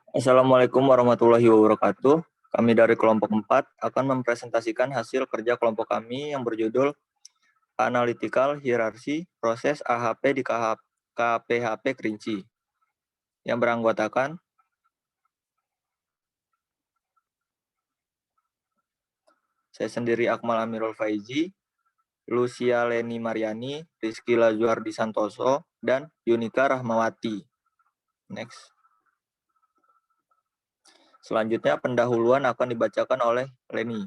Assalamualaikum warahmatullahi wabarakatuh. Kami dari kelompok 4 akan mempresentasikan hasil kerja kelompok kami yang berjudul Analytical Hierarchy Proses AHP di KPHP Kerinci, yang beranggotakan saya sendiri Akmal Amirul Faizi, Lucia Leni Mariani, Rizky Lazuardi Santoso, dan Yunika Rahmawati. Next. Selanjutnya pendahuluan akan dibacakan oleh Leni.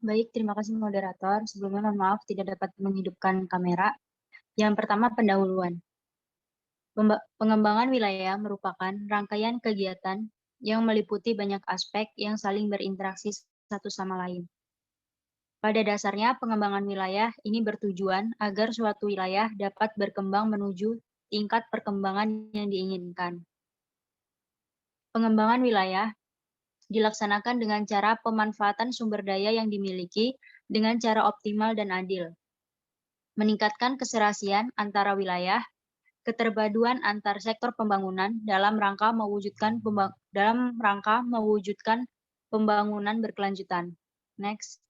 Baik, terima kasih moderator. Sebelumnya mohon maaf tidak dapat menghidupkan kamera. Yang pertama, pendahuluan. Pengembangan wilayah merupakan rangkaian kegiatan yang meliputi banyak aspek yang saling berinteraksi satu sama lain. Pada dasarnya, pengembangan wilayah ini bertujuan agar suatu wilayah dapat berkembang menuju tingkat perkembangan yang diinginkan. Pengembangan wilayah dilaksanakan dengan cara pemanfaatan sumber daya yang dimiliki dengan cara optimal dan adil, meningkatkan keserasian antara wilayah, keterpaduan antar sektor pembangunan dalam rangka mewujudkan pembangunan berkelanjutan. Next.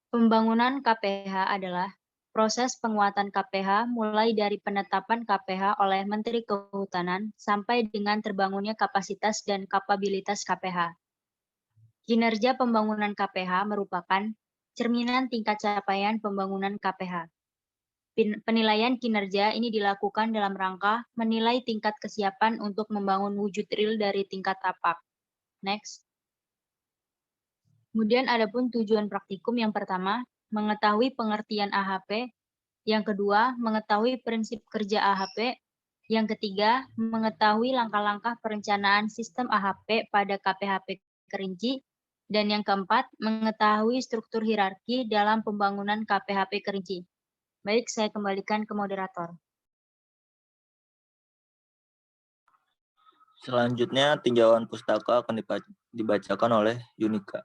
Pembangunan KPH adalah proses penguatan KPH mulai dari penetapan KPH oleh Menteri Kehutanan sampai dengan terbangunnya kapasitas dan kapabilitas KPH. Kinerja pembangunan KPH merupakan cerminan tingkat capaian pembangunan KPH. Penilaian kinerja ini dilakukan dalam rangka menilai tingkat kesiapan untuk membangun wujud real dari tingkat tapak. Next. Kemudian ada pun tujuan praktikum yang pertama, mengetahui pengertian AHP. Yang kedua, mengetahui prinsip kerja AHP. Yang ketiga, mengetahui langkah-langkah perencanaan sistem AHP pada KPHP Kerinci. Dan yang keempat, mengetahui struktur hierarki dalam pembangunan KPHP Kerinci. Baik, saya kembalikan ke moderator. Selanjutnya, tinjauan pustaka akan dibacakan oleh Yunika.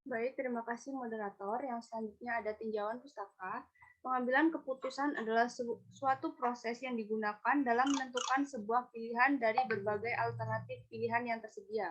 Baik, terima kasih moderator. Yang selanjutnya ada tinjauan pustaka. Pengambilan keputusan adalah suatu proses yang digunakan dalam menentukan sebuah pilihan dari berbagai alternatif pilihan yang tersedia.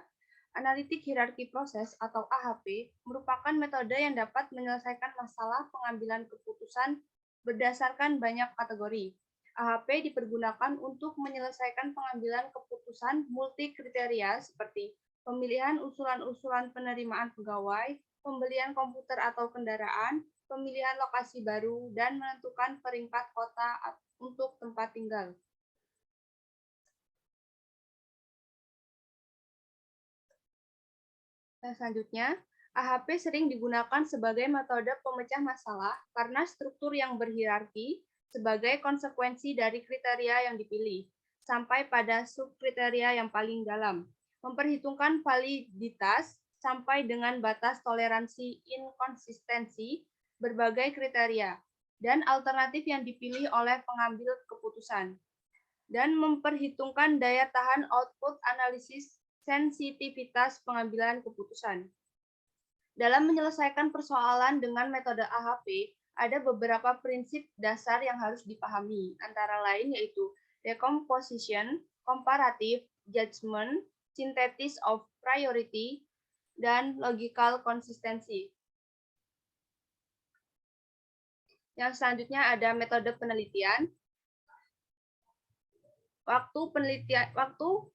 Analitik hierarki proses atau AHP merupakan metode yang dapat menyelesaikan masalah pengambilan keputusan berdasarkan banyak kategori. AHP dipergunakan untuk menyelesaikan pengambilan keputusan multi kriteria seperti pemilihan usulan-usulan penerimaan pegawai, pembelian komputer atau kendaraan, pemilihan lokasi baru, dan menentukan peringkat kota untuk tempat tinggal. Dan selanjutnya, AHP sering digunakan sebagai metode pemecah masalah karena struktur yang berhierarki sebagai konsekuensi dari kriteria yang dipilih, sampai pada subkriteria yang paling dalam. Memperhitungkan validitas sampai dengan batas toleransi inkonsistensi berbagai kriteria dan alternatif yang dipilih oleh pengambil keputusan, dan memperhitungkan daya tahan output analisis sensitivitas pengambilan keputusan. Dalam menyelesaikan persoalan dengan metode AHP, ada beberapa prinsip dasar yang harus dipahami, antara lain yaitu decomposition, comparative judgment, synthesis of priority, dan logical consistency. Yang selanjutnya ada metode penelitian. Waktu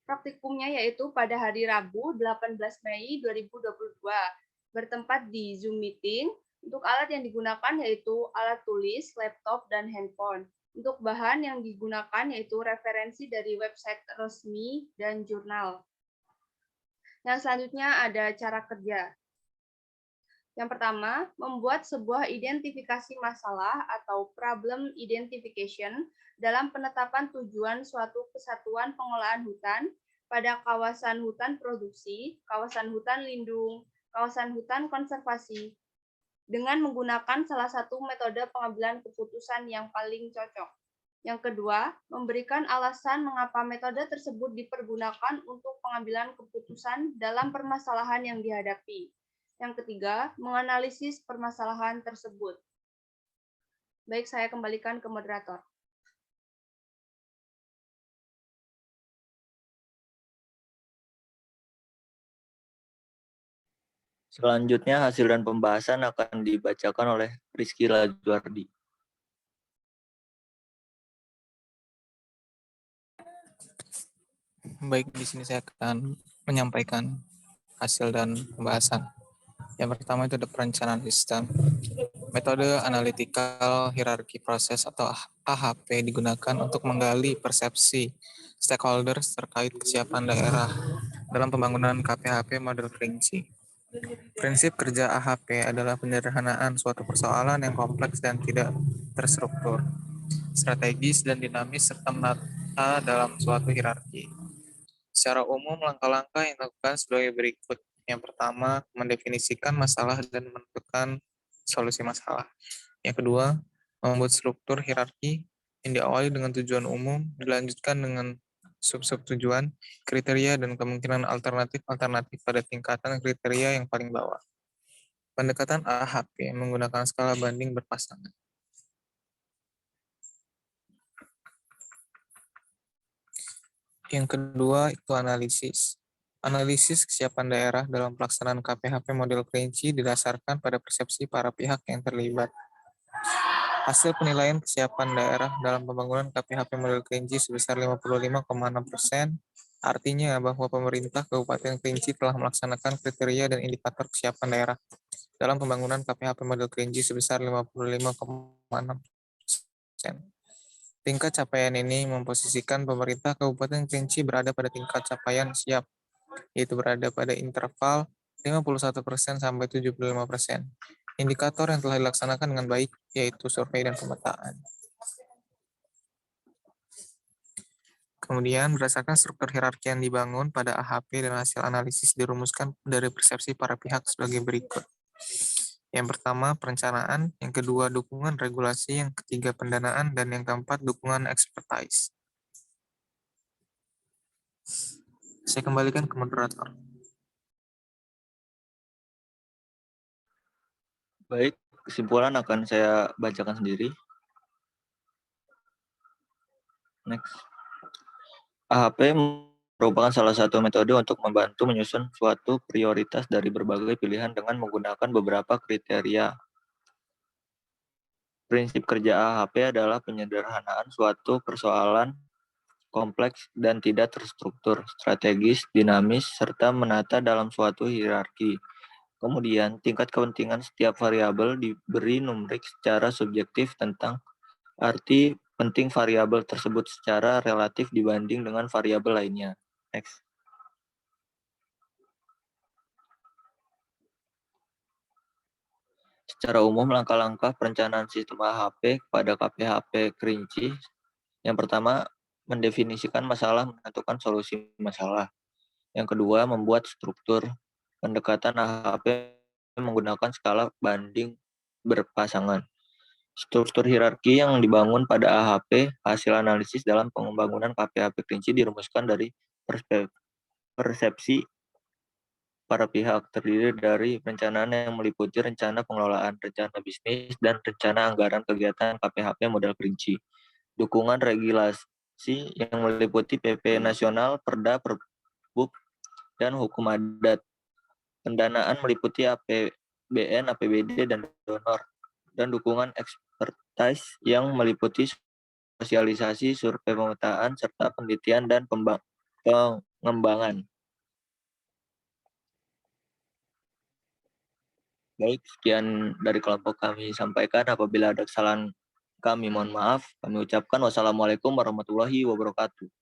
praktikumnya yaitu pada hari Rabu 18 Mei 2022, bertempat di Zoom meeting. Untuk alat yang digunakan yaitu alat tulis, laptop, dan handphone. Untuk bahan yang digunakan yaitu referensi dari website resmi dan jurnal. Yang selanjutnya ada cara kerja. Yang pertama, membuat sebuah identifikasi masalah atau problem identification dalam penetapan tujuan suatu kesatuan pengolahan hutan pada kawasan hutan produksi, kawasan hutan lindung, kawasan hutan konservasi, dengan menggunakan salah satu metode pengambilan keputusan yang paling cocok. Yang kedua, memberikan alasan mengapa metode tersebut dipergunakan untuk pengambilan keputusan dalam permasalahan yang dihadapi. Yang ketiga, menganalisis permasalahan tersebut. Baik, saya kembalikan ke moderator. Selanjutnya hasil dan pembahasan akan dibacakan oleh Rizky Lajuardi. Baik, di sini saya akan menyampaikan hasil dan pembahasan. Yang pertama itu ada perencanaan sistem. Metode analytical hierarchy process atau AHP digunakan untuk menggali persepsi stakeholders terkait kesiapan daerah dalam pembangunan KPHP model kelinci. Prinsip kerja AHP adalah penyederhanaan suatu persoalan yang kompleks dan tidak terstruktur, strategis dan dinamis serta menata dalam suatu hierarki. Secara umum, langkah-langkah yang dilakukan sebagai berikut. Yang pertama, mendefinisikan masalah dan menentukan solusi masalah. Yang kedua, membuat struktur hierarki yang diawali dengan tujuan umum, dilanjutkan dengan sub-sub tujuan, kriteria, dan kemungkinan alternatif-alternatif pada tingkatan kriteria yang paling bawah. Pendekatan AHP menggunakan skala banding berpasangan. Yang kedua itu analisis. Analisis kesiapan daerah dalam pelaksanaan KPHP model kelinci didasarkan pada persepsi para pihak yang terlibat. Hasil penilaian kesiapan daerah dalam pembangunan KPHP model kelinci sebesar 55,6%, artinya bahwa pemerintah Kabupaten Kerinci telah melaksanakan kriteria dan indikator kesiapan daerah dalam pembangunan KPHP model kelinci sebesar 55,6%. Tingkat capaian ini memposisikan pemerintah Kabupaten Kerinci berada pada tingkat capaian siap, yaitu berada pada interval 51% sampai 75%. Indikator yang telah dilaksanakan dengan baik, yaitu survei dan pemetaan. Kemudian, berdasarkan struktur hierarki yang dibangun pada AHP dan hasil analisis dirumuskan dari persepsi para pihak sebagai berikut. Yang pertama, perencanaan. Yang kedua, dukungan regulasi. Yang ketiga, pendanaan. Dan yang keempat, dukungan expertise. Saya kembalikan ke moderator. Baik, kesimpulan akan saya bacakan sendiri. Next. AHP merupakan salah satu metode untuk membantu menyusun suatu prioritas dari berbagai pilihan dengan menggunakan beberapa kriteria. Prinsip kerja AHP adalah penyederhanaan suatu persoalan kompleks dan tidak terstruktur, strategis, dinamis, serta menata dalam suatu hierarki. Kemudian, tingkat kepentingan setiap variabel diberi numerik secara subjektif tentang arti penting variabel tersebut secara relatif dibanding dengan variabel lainnya. Next. Secara umum, langkah-langkah perencanaan sistem AHP kepada KPHP Kerinci. Yang pertama, mendefinisikan masalah, menentukan solusi masalah. Yang kedua, membuat struktur. Pendekatan AHP menggunakan skala banding berpasangan. Struktur hierarki yang dibangun pada AHP, hasil analisis dalam pembangunan KPHP Kerinci dirumuskan dari persepsi para pihak, terdiri dari perencanaan yang meliputi rencana pengelolaan, rencana bisnis, dan rencana anggaran kegiatan KPHP model Kerinci. Dukungan regulasi yang meliputi PP Nasional, Perda, Perbuk, dan hukum adat. Pendanaan meliputi APBN, APBD, dan donor. Dan dukungan expertise yang meliputi sosialisasi, survei pemetaan, serta penelitian dan pengembangan. Baik, sekian dari kelompok kami sampaikan. Apabila ada kesalahan kami, mohon maaf. Kami ucapkan wassalamualaikum warahmatullahi wabarakatuh.